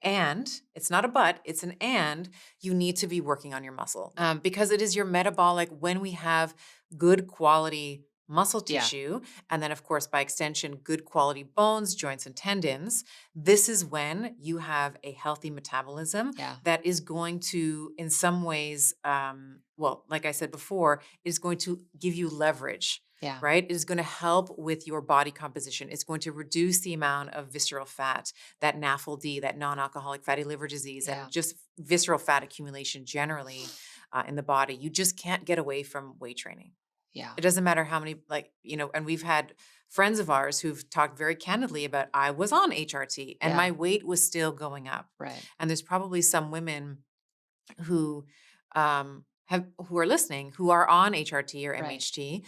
A: And it's not a but, it's an and, you need to be working on your muscle because it is your metabolic when we have good quality muscle tissue, and then of course, by extension, good quality bones, joints, and tendons. This is when you have a healthy metabolism that is going to, in some ways, like I said before, is going to give you leverage. Right? It is going to help with your body composition. It's going to reduce the amount of visceral fat, that NAFLD, that non-alcoholic fatty liver disease, and just visceral fat accumulation generally in the body. You just can't get away from weight training.
B: Yeah.
A: It doesn't matter how many, like, and we've had friends of ours who've talked very candidly about, I was on HRT and
B: Yeah.
A: my weight was still going up.
B: Right.
A: And there's probably some women who who are listening, who are on HRT or
B: Right.
A: MHT,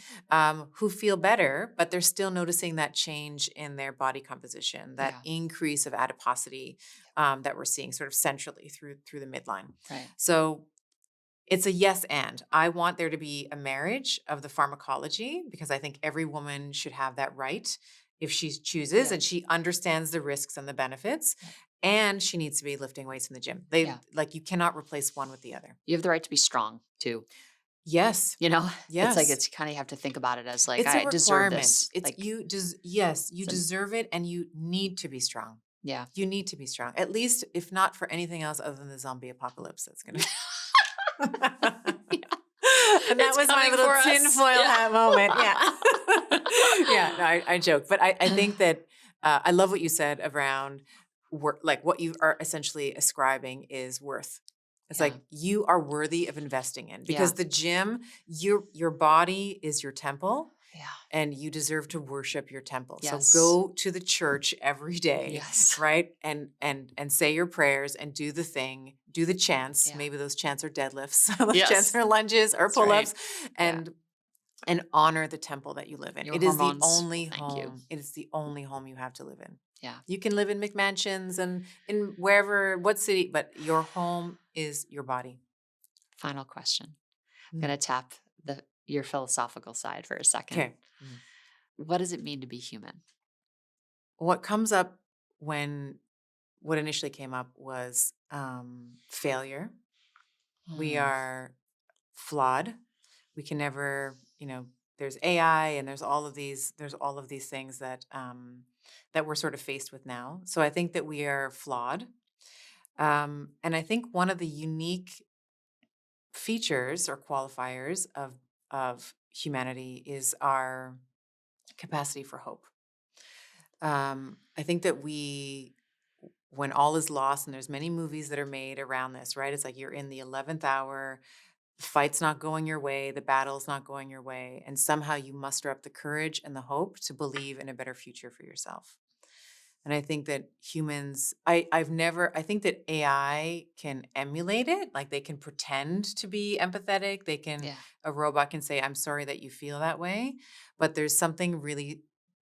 A: who feel better, but they're still noticing that change in their body composition, that
B: Yeah.
A: increase of adiposity that we're seeing sort of centrally through the midline.
B: Right.
A: So it's a yes and. I want there to be a marriage of the pharmacology because I think every woman should have that right if she chooses
B: Yeah.
A: and she understands the risks and the benefits.
B: Yeah.
A: And she needs to be lifting weights in the gym.
B: Yeah.
A: Like, you cannot replace one with the other.
B: You have the right to be strong too.
A: Yes.
B: You know,
A: Yes.
B: it's kind of, you have to think about it as like,
A: It's a
B: I deserve
A: requirement.
B: this.
A: It's
B: Like,
A: you deserve it, and you need to be strong.
B: yeah.
A: You need to be strong. At least, if not for anything else other than the zombie apocalypse that's gonna And that
B: It's
A: was my
B: coming
A: little
B: for us.
A: tinfoil
B: Yeah.
A: hat moment. Yeah. Yeah, no, I joke. But I think that I love what you said around like what you are essentially ascribing is worth. It's
B: Yeah.
A: like you are worthy of investing in because
B: Yeah.
A: the gym, your body is your temple
B: Yeah.
A: and you deserve to worship your temple.
B: Yes.
A: So go to the church every day,
B: Yes.
A: right? And say your prayers and do the thing, do the chants.
B: Yeah.
A: Maybe those chants are deadlifts, those
B: Yes.
A: chants are lunges or
B: That's right.
A: pull-ups, and honor the temple that you live in.
B: Your
A: It is the
B: hormones will
A: only
B: thank
A: home.
B: you.
A: It is the only home you have to live in.
B: Yeah.
A: You can live in McMansions and in wherever, what city, but your home is your body.
B: Final question. I'm going to tap your philosophical side for a second.
A: Okay.
B: What does it mean to be human?
A: What comes up what initially came up was failure. We are flawed. We can never, there's AI and there's all of these things that that we're sort of faced with now. So I think that we are flawed. And I think one of the unique features or qualifiers of humanity is our capacity for hope. I think that when all is lost, and there's many movies that are made around this, right? It's like you're in the 11th hour, the fight's not going your way, the battle's not going your way, and somehow you muster up the courage and the hope to believe in a better future for yourself. And I think that humans, I think that AI can emulate it. Like they can pretend to be empathetic. A robot can say, I'm sorry that you feel that way. But there's something really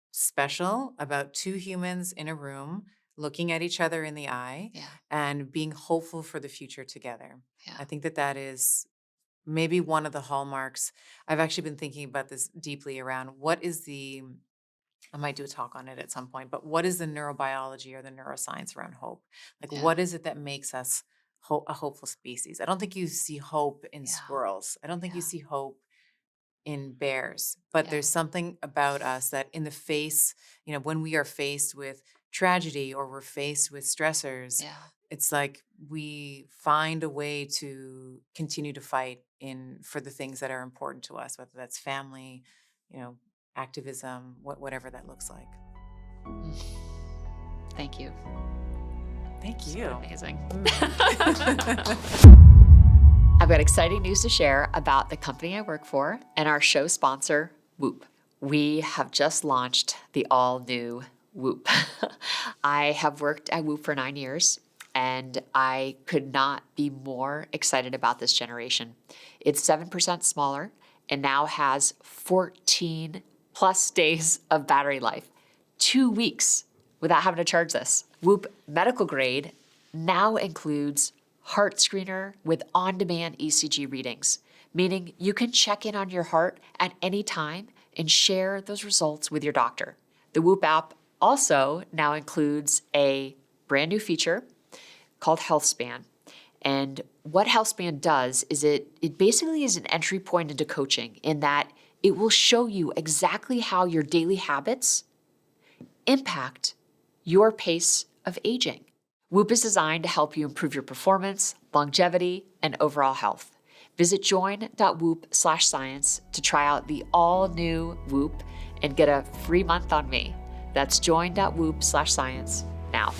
A: special about two humans in a room looking at each other in the eye and being hopeful for the future together.
B: Yeah.
A: I think that is maybe one of the hallmarks. I've actually been thinking about this deeply around I might do a talk on it at some point, but what is the neurobiology or the neuroscience around hope? Like, what is it that makes us a hopeful species? I don't think you see hope in squirrels. I don't think you see hope in bears, but there's something about us that in the face, when we are faced with tragedy or we're faced with stressors, it's like we find a way to continue to fight for the things that are important to us, whether that's family, activism, whatever that looks like.
B: Thank you.
A: Thank you.
B: Amazing. I've got exciting news to share about the company I work for and our show sponsor, Whoop. We have just launched the all-new Whoop. I have worked at Whoop for 9 years, and I could not be more excited about this generation. It's 7% smaller and now has 14 plus days of battery life, 2 weeks without having to charge this. Whoop medical grade now includes heart screener with on-demand ECG readings, meaning you can check in on your heart at any time and share those results with your doctor. The Whoop app also now includes a brand new feature called HealthSpan. And what HealthSpan does is it basically is an entry point into coaching in that it will show you exactly how your daily habits impact your pace of aging. Whoop is designed to help you improve your performance, longevity, and overall health. Visit join.whoop/science to try out the all-new Whoop and get a free month on me. That's join.whoop/science now.